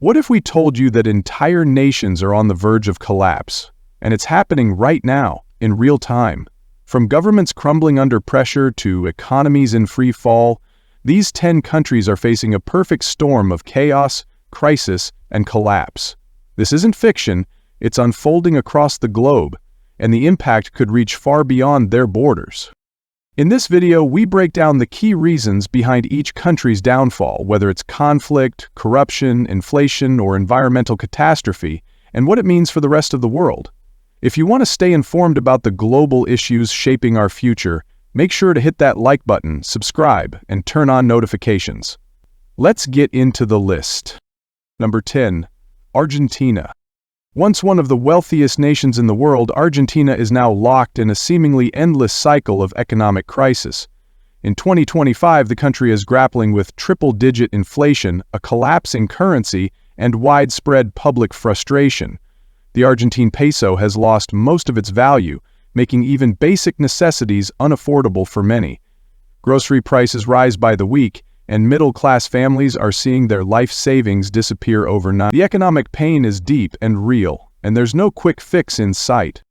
What if we told you that entire nations are on the verge of collapse, and it's happening right now, in real time? From governments crumbling under pressure to economies in free fall, these 10 countries are facing a perfect storm of chaos, crisis, and collapse. This isn't fiction, it's unfolding across the globe, and the impact could reach far beyond their borders. In this video, we break down the key reasons behind each country's downfall, whether it's conflict, corruption, inflation, or environmental catastrophe, and what it means for the rest of the world. If you want to stay informed about the global issues shaping our future, make sure to hit that like button, subscribe, and turn on notifications. Let's get into the list. Number 10. Argentina. Once one of the wealthiest nations in the world, Argentina is now locked in a seemingly endless cycle of economic crisis. In 2025, the country is grappling with triple-digit inflation, a collapsing currency, and widespread public frustration. The Argentine peso has lost most of its value, making even basic necessities unaffordable for many. Grocery prices rise by the week, and middle-class families are seeing their life savings disappear overnight. The economic pain is deep and real, and there's no quick fix in sight.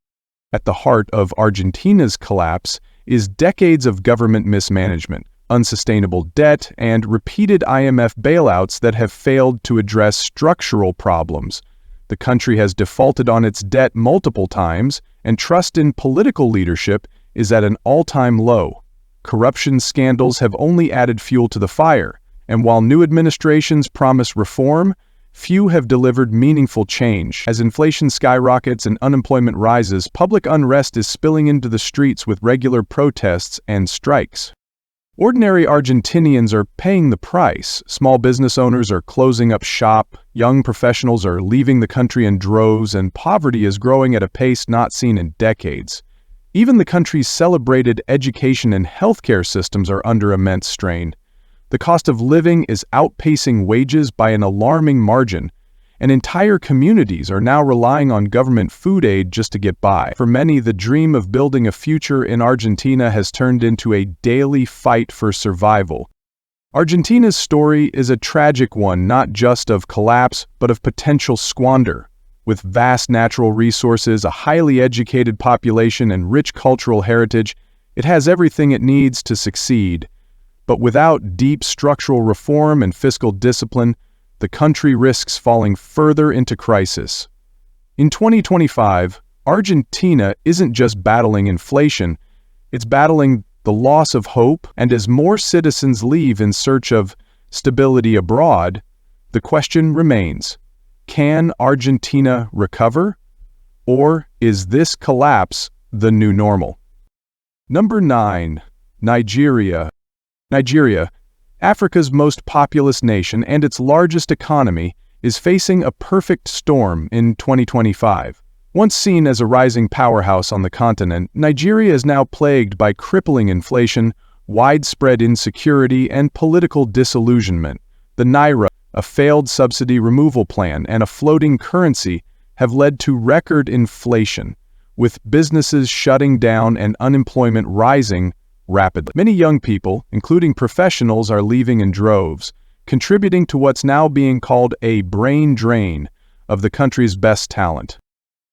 At the heart of Argentina's collapse is decades of government mismanagement, unsustainable debt, and repeated IMF bailouts that have failed to address structural problems. The country has defaulted on its debt multiple times, and trust in political leadership is at an all-time low. Corruption scandals have only added fuel to the fire, and while new administrations promise reform, few have delivered meaningful change. As inflation skyrockets and unemployment rises, public unrest is spilling into the streets with regular protests and strikes. Ordinary Argentinians are paying the price. Small business owners are closing up shop, young professionals are leaving the country in droves, and poverty is growing at a pace not seen in decades. Even the country's celebrated education and healthcare systems are under immense strain. The cost of living is outpacing wages by an alarming margin, and entire communities are now relying on government food aid just to get by. For many, the dream of building a future in Argentina has turned into a daily fight for survival. Argentina's story is a tragic one, not just of collapse, but of potential squander. With vast natural resources, a highly educated population, and rich cultural heritage, it has everything it needs to succeed. But without deep structural reform and fiscal discipline, the country risks falling further into crisis. In 2025, Argentina isn't just battling inflation, it's battling the loss of hope, and as more citizens leave in search of stability abroad, the question remains: can Argentina recover? Or is this collapse the new normal? Number 9. Nigeria. Nigeria, Africa's most populous nation and its largest economy, is facing a perfect storm in 2025. Once seen as a rising powerhouse on the continent, Nigeria is now plagued by crippling inflation, widespread insecurity, and political disillusionment. The naira, a failed subsidy removal plan, and a floating currency have led to record inflation, with businesses shutting down and unemployment rising rapidly. Many young people, including professionals, are leaving in droves, contributing to what's now being called a brain drain of the country's best talent.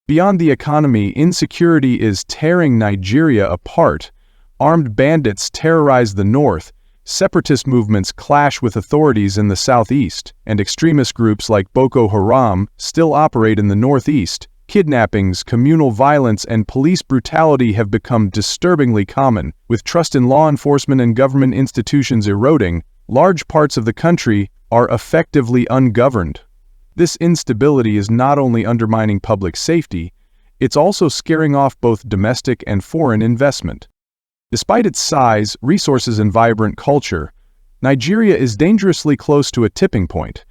Beyond the economy, insecurity is tearing Nigeria apart. Armed bandits terrorize the north, separatist movements clash with authorities in the southeast, and extremist groups like Boko Haram still operate in the northeast. Kidnappings, communal violence, and police brutality have become disturbingly common. With trust in law enforcement and government institutions eroding, large parts of the country are effectively ungoverned. This instability is not only undermining public safety, it's also scaring off both domestic and foreign investment. Despite its size, resources, and vibrant culture, Nigeria is dangerously close to a tipping point.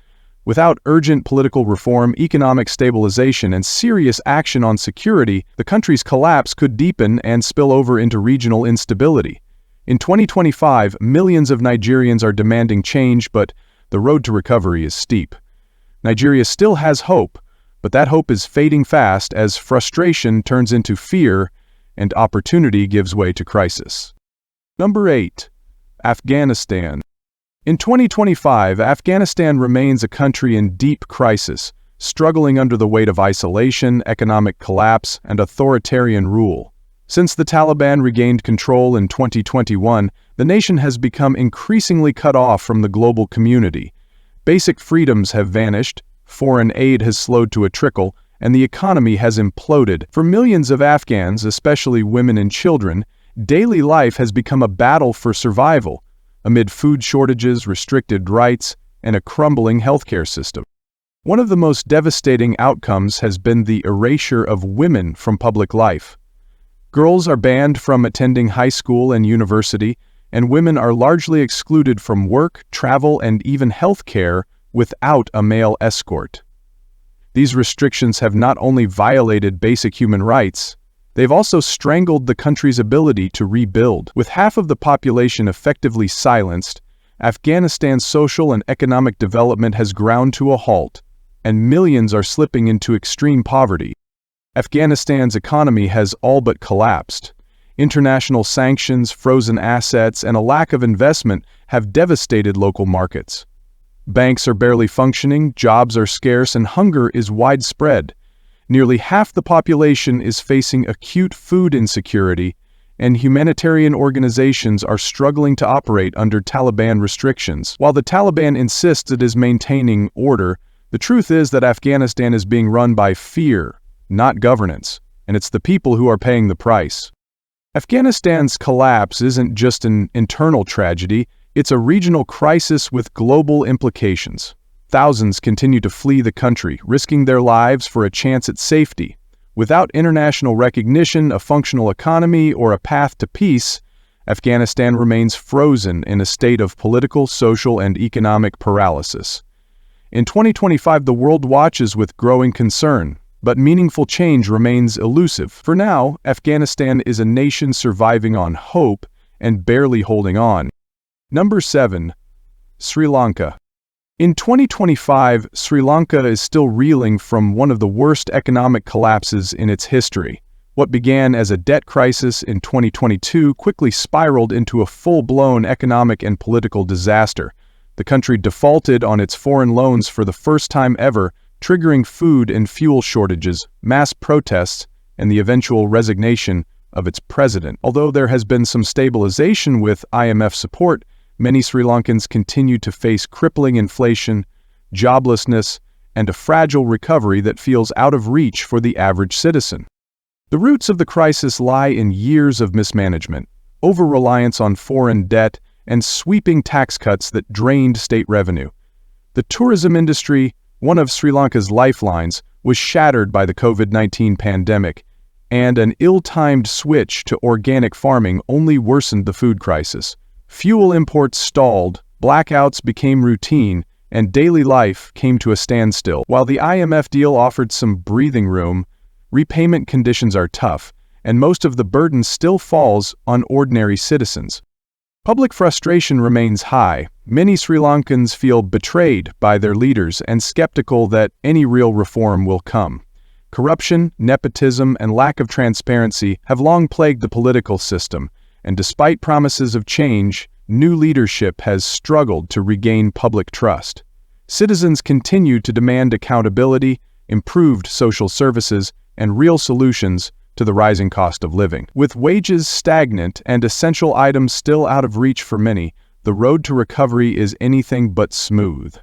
Without urgent political reform, economic stabilization, and serious action on security, the country's collapse could deepen and spill over into regional instability. In 2025, millions of Nigerians are demanding change, but the road to recovery is steep. Nigeria still has hope, but that hope is fading fast as frustration turns into fear and opportunity gives way to crisis. Number 8. Afghanistan. In 2025, Afghanistan remains a country in deep crisis, struggling under the weight of isolation, economic collapse, and authoritarian rule. Since the Taliban regained control in 2021, the nation has become increasingly cut off from the global community. Basic freedoms have vanished, foreign aid has slowed to a trickle, and the economy has imploded. For millions of Afghans, especially women and children, daily life has become a battle for survival, amid food shortages, restricted rights, and a crumbling healthcare system. One of the most devastating outcomes has been the erasure of women from public life. Girls are banned from attending high school and university, and women are largely excluded from work, travel, and even health care without a male escort. These restrictions have not only violated basic human rights, they've also strangled the country's ability to rebuild. With half of the population effectively silenced, Afghanistan's social and economic development has ground to a halt, and millions are slipping into extreme poverty. Afghanistan's economy has all but collapsed. International sanctions, frozen assets, and a lack of investment have devastated local markets. Banks are barely functioning, jobs are scarce, and hunger is widespread. Nearly half the population is facing acute food insecurity, and humanitarian organizations are struggling to operate under Taliban restrictions. While the Taliban insists it is maintaining order, the truth is that Afghanistan is being run by fear, not governance, and it's the people who are paying the price. Afghanistan's collapse isn't just an internal tragedy, it's a regional crisis with global implications. Thousands continue to flee the country, risking their lives for a chance at safety. Without international recognition, a functional economy, or a path to peace, Afghanistan remains frozen in a state of political, social, and economic paralysis. In 2025, the world watches with growing concern, but meaningful change remains elusive. For now, Afghanistan is a nation surviving on hope and barely holding on. Number 7. Sri Lanka. In 2025, Sri Lanka is still reeling from one of the worst economic collapses in its history. What began as a debt crisis in 2022 quickly spiraled into a full-blown economic and political disaster. The country defaulted on its foreign loans for the first time ever, triggering food and fuel shortages, mass protests, and the eventual resignation of its president. Although there has been some stabilization with IMF support, many Sri Lankans continue to face crippling inflation, joblessness, and a fragile recovery that feels out of reach for the average citizen. The roots of the crisis lie in years of mismanagement, over-reliance on foreign debt, and sweeping tax cuts that drained state revenue. The tourism industry, one of Sri Lanka's lifelines, was shattered by the COVID-19 pandemic, and an ill-timed switch to organic farming only worsened the food crisis. Fuel imports stalled, blackouts became routine, and daily life came to a standstill. While the IMF deal offered some breathing room, repayment conditions are tough, and most of the burden still falls on ordinary citizens. Public frustration remains high. Many Sri Lankans feel betrayed by their leaders and skeptical that any real reform will come. Corruption, nepotism, and lack of transparency have long plagued the political system, and despite promises of change, new leadership has struggled to regain public trust. Citizens continue to demand accountability, improved social services, and real solutions to the rising cost of living. With wages stagnant and essential items still out of reach for many, the road to recovery is anything but smooth.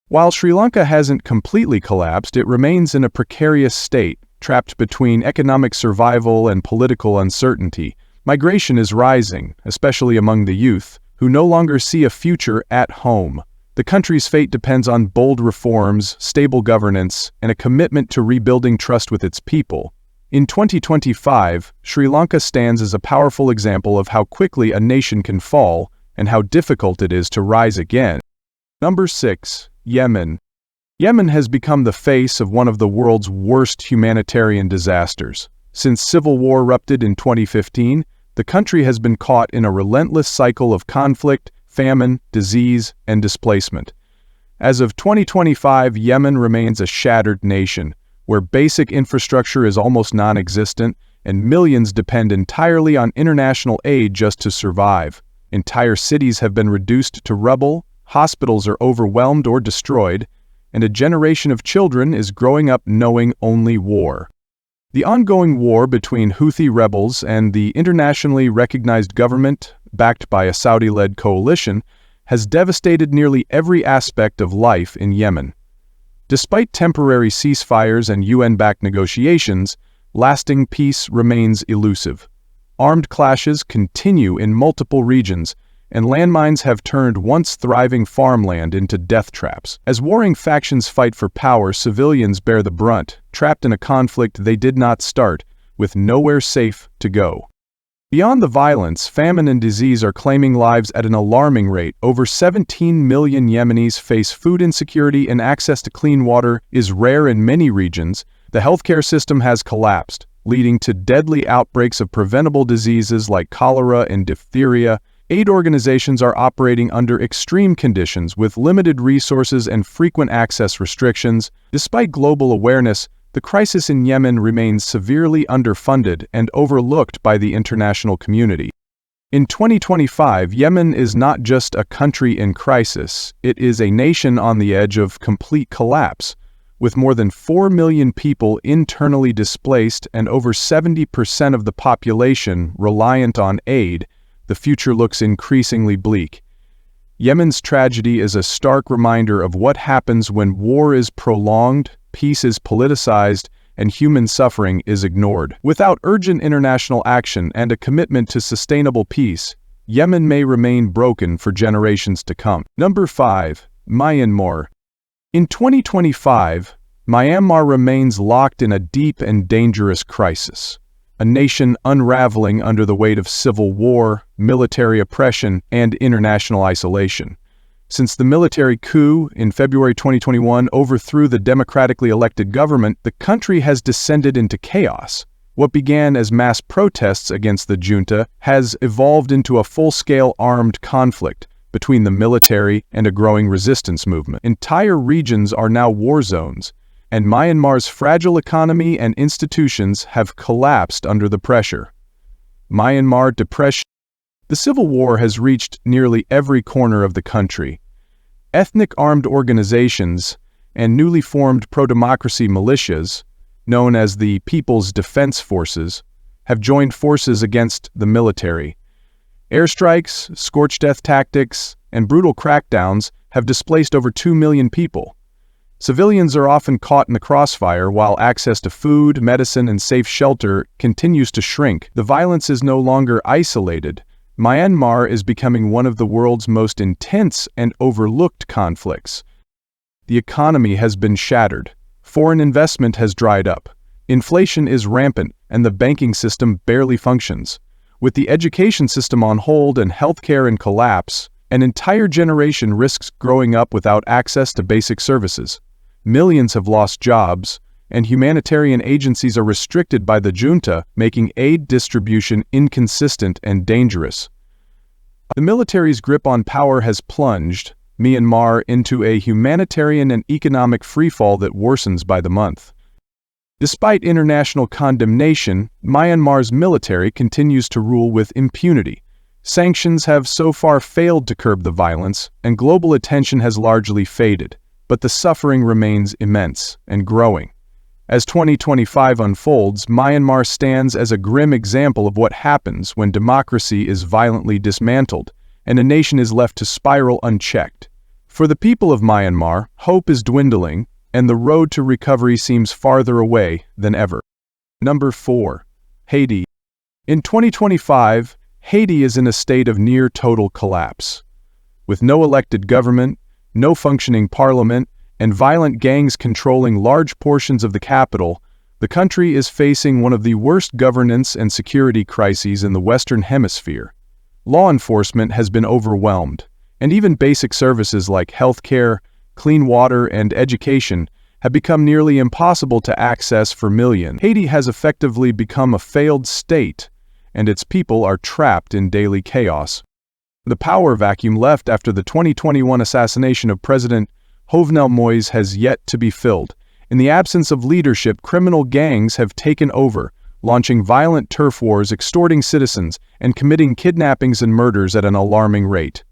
While Sri Lanka hasn't completely collapsed, it remains in a precarious state, trapped between economic survival and political uncertainty. Migration is rising, especially among the youth, who no longer see a future at home. The country's fate depends on bold reforms, stable governance, and a commitment to rebuilding trust with its people. In 2025, Sri Lanka stands as a powerful example of how quickly a nation can fall and how difficult it is to rise again. Number 6. Yemen. Yemen has become the face of one of the world's worst humanitarian disasters. Since civil war erupted in 2015, the country has been caught in a relentless cycle of conflict, famine, disease, and displacement. As of 2025, Yemen remains a shattered nation, where basic infrastructure is almost non-existent and millions depend entirely on international aid just to survive. Entire cities have been reduced to rubble, hospitals are overwhelmed or destroyed, and a generation of children is growing up knowing only war. The ongoing war between Houthi rebels and the internationally recognized government, backed by a Saudi-led coalition, has devastated nearly every aspect of life in Yemen. Despite temporary ceasefires and UN-backed negotiations, lasting peace remains elusive. Armed clashes continue in multiple regions, and landmines have turned once thriving farmland into death traps. As warring factions fight for power, civilians bear the brunt, trapped in a conflict they did not start, with nowhere safe to go. Beyond the violence, famine and disease are claiming lives at an alarming rate. Over 17 million Yemenis face food insecurity, and access to clean water is rare in many regions. The healthcare system has collapsed, leading to deadly outbreaks of preventable diseases like cholera and diphtheria. Aid organizations are operating under extreme conditions with limited resources and frequent access restrictions. Despite global awareness, the crisis in Yemen remains severely underfunded and overlooked by the international community. In 2025, Yemen is not just a country in crisis, it is a nation on the edge of complete collapse. With more than 4 million people internally displaced and over 70% of the population reliant on aid, the future looks increasingly bleak. Yemen's tragedy is a stark reminder of what happens when war is prolonged, peace is politicized, and human suffering is ignored. Without urgent international action and a commitment to sustainable peace, Yemen may remain broken for generations to come. Number 5. Myanmar. In 2025, Myanmar remains locked in a deep and dangerous crisis. A nation unraveling under the weight of civil war, military oppression, and international isolation. Since the military coup in February 2021 overthrew the democratically elected government, the country has descended into chaos. What began as mass protests against the junta has evolved into a full-scale armed conflict between the military and a growing resistance movement. Entire regions are now war zones, and Myanmar's fragile economy and institutions have collapsed under the pressure. Myanmar depression. The civil war has reached nearly every corner of the country. Ethnic armed organizations and newly formed pro-democracy militias, known as the People's Defense Forces, have joined forces against the military. Airstrikes, scorched earth tactics, and brutal crackdowns have displaced over 2 million people. Civilians are often caught in the crossfire while access to food, medicine, and safe shelter continues to shrink. The violence is no longer isolated. Myanmar is becoming one of the world's most intense and overlooked conflicts. The economy has been shattered. Foreign investment has dried up. Inflation is rampant, and the banking system barely functions. With the education system on hold and healthcare in collapse, an entire generation risks growing up without access to basic services. Millions have lost jobs, and humanitarian agencies are restricted by the junta, making aid distribution inconsistent and dangerous. The military's grip on power has plunged Myanmar into a humanitarian and economic freefall that worsens by the month. Despite international condemnation, Myanmar's military continues to rule with impunity. Sanctions have so far failed to curb the violence, and global attention has largely faded. But the suffering remains immense and growing. As 2025 unfolds, Myanmar stands as a grim example of what happens when democracy is violently dismantled and a nation is left to spiral unchecked. For the people of Myanmar, hope is dwindling, and the road to recovery seems farther away than ever. Number 4. Haiti. In 2025, Haiti is in a state of near total collapse. With no elected government, no functioning parliament, and violent gangs controlling large portions of the capital, the country is facing one of the worst governance and security crises in the Western Hemisphere. Law enforcement has been overwhelmed, and even basic services like healthcare, clean water, and education have become nearly impossible to access for millions. Haiti has effectively become a failed state, and its people are trapped in daily chaos. The power vacuum left after the 2021 assassination of President Jovenel Moïse has yet to be filled. In the absence of leadership, criminal gangs have taken over, launching violent turf wars, extorting citizens, and committing kidnappings and murders at an alarming rate.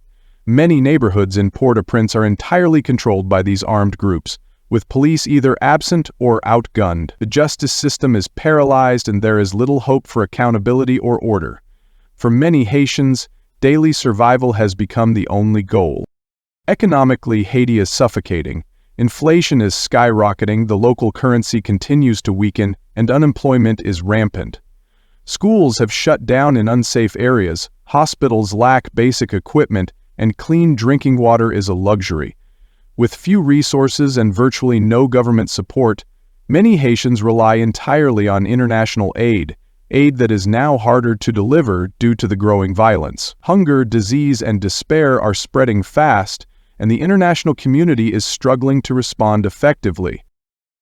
Many neighborhoods in Port-au-Prince are entirely controlled by these armed groups, with police either absent or outgunned. The justice system is paralyzed and there is little hope for accountability or order. For many Haitians, daily survival has become the only goal. Economically, Haiti is suffocating. Inflation is skyrocketing, the local currency continues to weaken, and unemployment is rampant. Schools have shut down in unsafe areas, hospitals lack basic equipment, and clean drinking water is a luxury. With few resources and virtually no government support, many Haitians rely entirely on international aid that is now harder to deliver due to the growing violence. Hunger, disease, and despair are spreading fast, and the international community is struggling to respond effectively.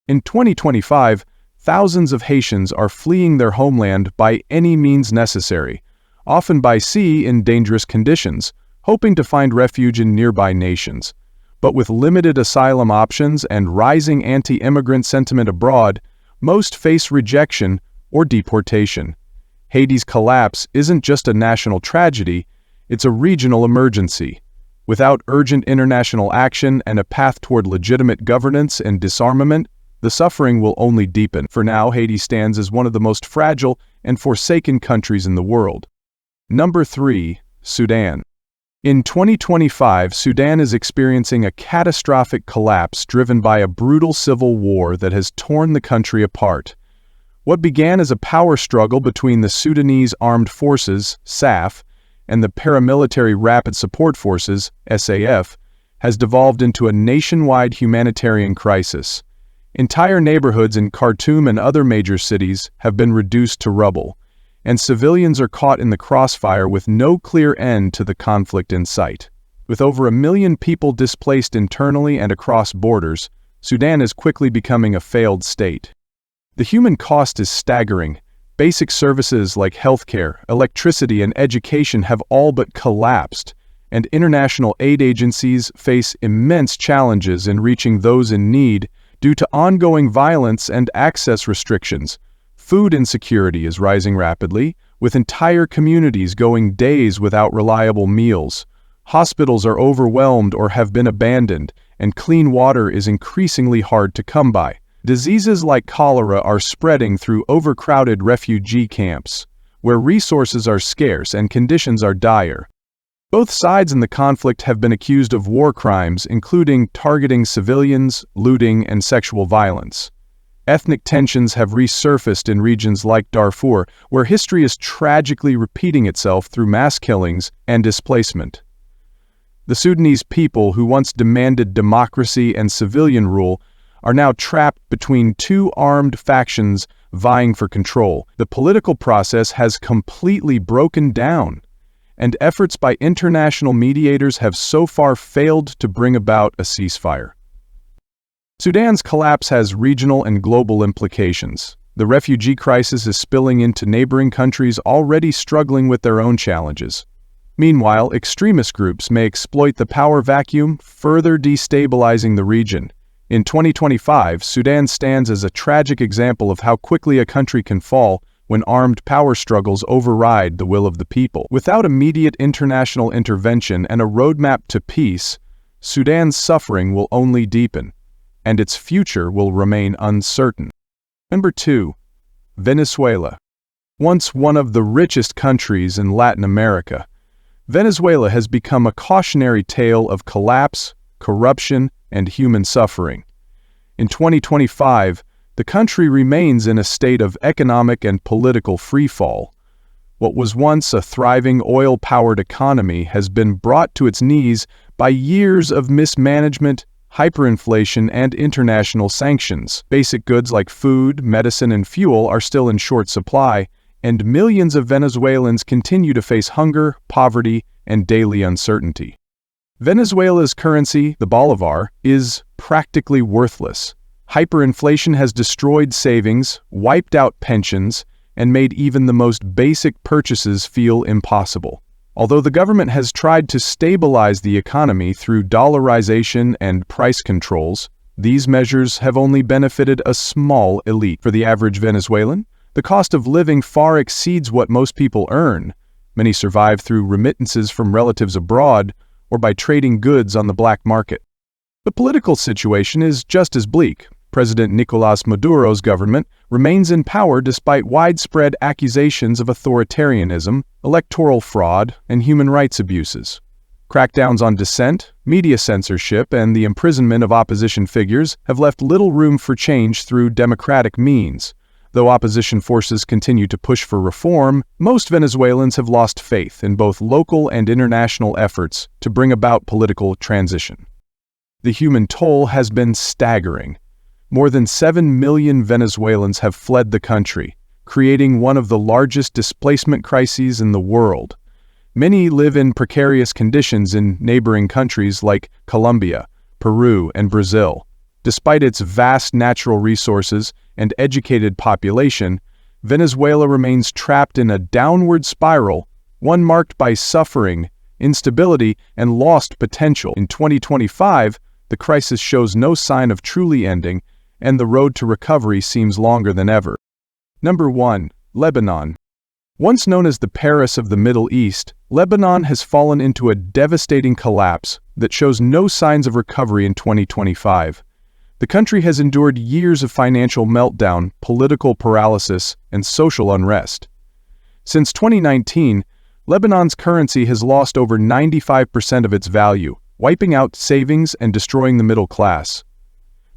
In 2025, thousands of Haitians are fleeing their homeland by any means necessary, often by sea in dangerous conditions, hoping to find refuge in nearby nations. But with limited asylum options and rising anti-immigrant sentiment abroad, most face rejection or deportation. Haiti's collapse isn't just a national tragedy, it's a regional emergency. Without urgent international action and a path toward legitimate governance and disarmament, the suffering will only deepen. For now, Haiti stands as one of the most fragile and forsaken countries in the world. Number 3. Sudan. In 2025, Sudan is experiencing a catastrophic collapse driven by a brutal civil war that has torn the country apart. What began as a power struggle between the Sudanese Armed Forces, SAF, and the Paramilitary Rapid Support Forces, SAF, has devolved into a nationwide humanitarian crisis. Entire neighborhoods in Khartoum and other major cities have been reduced to rubble, and civilians are caught in the crossfire with no clear end to the conflict in sight. With over 1 million people displaced internally and across borders, Sudan is quickly becoming a failed state. The human cost is staggering. Basic services like healthcare, electricity, and education have all but collapsed, and international aid agencies face immense challenges in reaching those in need due to ongoing violence and access restrictions. Food insecurity is rising rapidly, with entire communities going days without reliable meals. Hospitals are overwhelmed or have been abandoned, and clean water is increasingly hard to come by. Diseases like cholera are spreading through overcrowded refugee camps, where resources are scarce and conditions are dire. Both sides in the conflict have been accused of war crimes, including targeting civilians, looting, and sexual violence. Ethnic tensions have resurfaced in regions like Darfur, where history is tragically repeating itself through mass killings and displacement. The Sudanese people, who once demanded democracy and civilian rule, are now trapped between two armed factions vying for control. The political process has completely broken down, and efforts by international mediators have so far failed to bring about a ceasefire. Sudan's collapse has regional and global implications. The refugee crisis is spilling into neighboring countries already struggling with their own challenges. Meanwhile, extremist groups may exploit the power vacuum, further destabilizing the region. In 2025, Sudan stands as a tragic example of how quickly a country can fall when armed power struggles override the will of the people. Without immediate international intervention and a roadmap to peace, Sudan's suffering will only deepen, and its future will remain uncertain. Number 2. Venezuela. Once one of the richest countries in Latin America, Venezuela has become a cautionary tale of collapse, corruption, and human suffering. In 2025, the country remains in a state of economic and political freefall. What was once a thriving oil-powered economy has been brought to its knees by years of mismanagement, hyperinflation, and international sanctions. Basic goods like food, medicine, and fuel are still in short supply, and millions of Venezuelans continue to face hunger, poverty, and daily uncertainty. Venezuela's currency, the bolivar, is practically worthless. Hyperinflation has destroyed savings, wiped out pensions, and made even the most basic purchases feel impossible. Although the government has tried to stabilize the economy through dollarization and price controls, these measures have only benefited a small elite. For the average Venezuelan, the cost of living far exceeds what most people earn. Many survive through remittances from relatives abroad or by trading goods on the black market. The political situation is just as bleak. President Nicolás Maduro's government remains in power despite widespread accusations of authoritarianism, electoral fraud, and human rights abuses. Crackdowns on dissent, media censorship, and the imprisonment of opposition figures have left little room for change through democratic means. Though opposition forces continue to push for reform, most Venezuelans have lost faith in both local and international efforts to bring about political transition. The human toll has been staggering. More than 7 million Venezuelans have fled the country, creating one of the largest displacement crises in the world. Many live in precarious conditions in neighboring countries like Colombia, Peru, and Brazil. Despite its vast natural resources and educated population, Venezuela remains trapped in a downward spiral, one marked by suffering, instability, and lost potential. In 2025, the crisis shows no sign of truly ending, and the road to recovery seems longer than ever. Number 1. Lebanon. Once known as the Paris of the Middle East, Lebanon has fallen into a devastating collapse that shows no signs of recovery in 2025. The country has endured years of financial meltdown, political paralysis, and social unrest. Since 2019, Lebanon's currency has lost over 95% of its value, wiping out savings and destroying the middle class.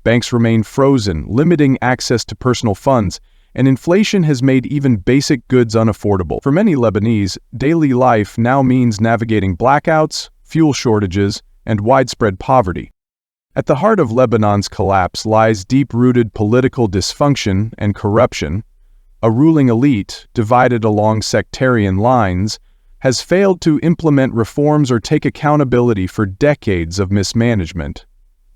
Banks remain frozen, limiting access to personal funds, and inflation has made even basic goods unaffordable. For many Lebanese, daily life now means navigating blackouts, fuel shortages, and widespread poverty. At the heart of Lebanon's collapse lies deep-rooted political dysfunction and corruption. A ruling elite, divided along sectarian lines, has failed to implement reforms or take accountability for decades of mismanagement.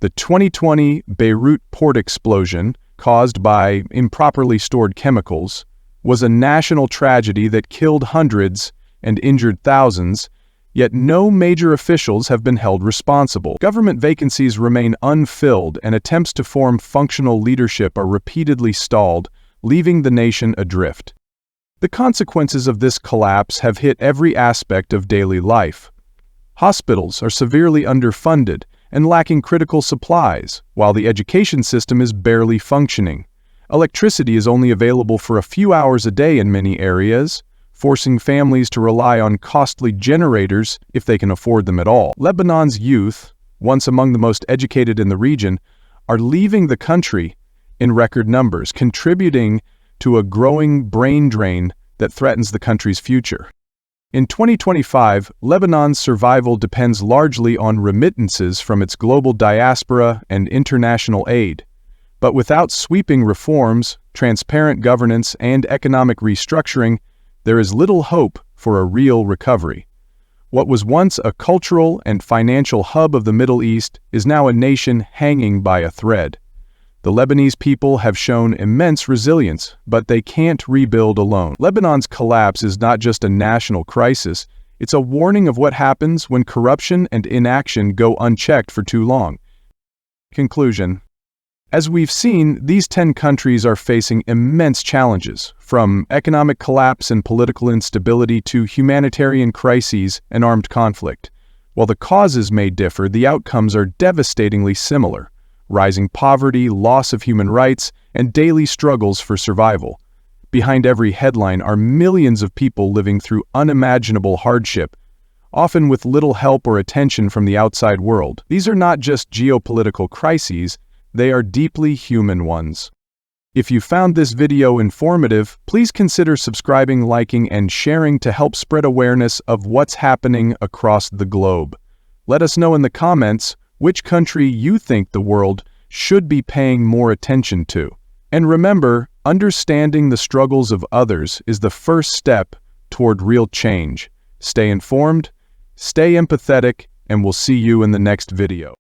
The 2020 Beirut port explosion, caused by improperly stored chemicals, was a national tragedy that killed hundreds and injured thousands, yet no major officials have been held responsible. Government vacancies remain unfilled, and attempts to form functional leadership are repeatedly stalled, leaving the nation adrift. The consequences of this collapse have hit every aspect of daily life. Hospitals are severely underfunded and lacking critical supplies, while the education system is barely functioning. Electricity is only available for a few hours a day in many areas, forcing families to rely on costly generators if they can afford them at all. Lebanon's youth, once among the most educated in the region, are leaving the country in record numbers, contributing to a growing brain drain that threatens the country's future. In 2025, Lebanon's survival depends largely on remittances from its global diaspora and international aid. But without sweeping reforms, transparent governance, and economic restructuring, there is little hope for a real recovery. What was once a cultural and financial hub of the Middle East is now a nation hanging by a thread. The Lebanese people have shown immense resilience, but they can't rebuild alone. Lebanon's collapse is not just a national crisis, it's a warning of what happens when corruption and inaction go unchecked for too long. Conclusion. As we've seen, these 10 countries are facing immense challenges, from economic collapse and political instability to humanitarian crises and armed conflict. While the causes may differ, the outcomes are devastatingly similar. Rising poverty, loss of human rights, and daily struggles for survival. Behind every headline are millions of people living through unimaginable hardship, often with little help or attention from the outside world. These are not just geopolitical crises, they are deeply human ones. If you found this video informative, please consider subscribing, liking, and sharing to help spread awareness of what's happening across the globe. Let us know in the comments which country you think the world should be paying more attention to. And remember, understanding the struggles of others is the first step toward real change. Stay informed, stay empathetic, and we'll see you in the next video.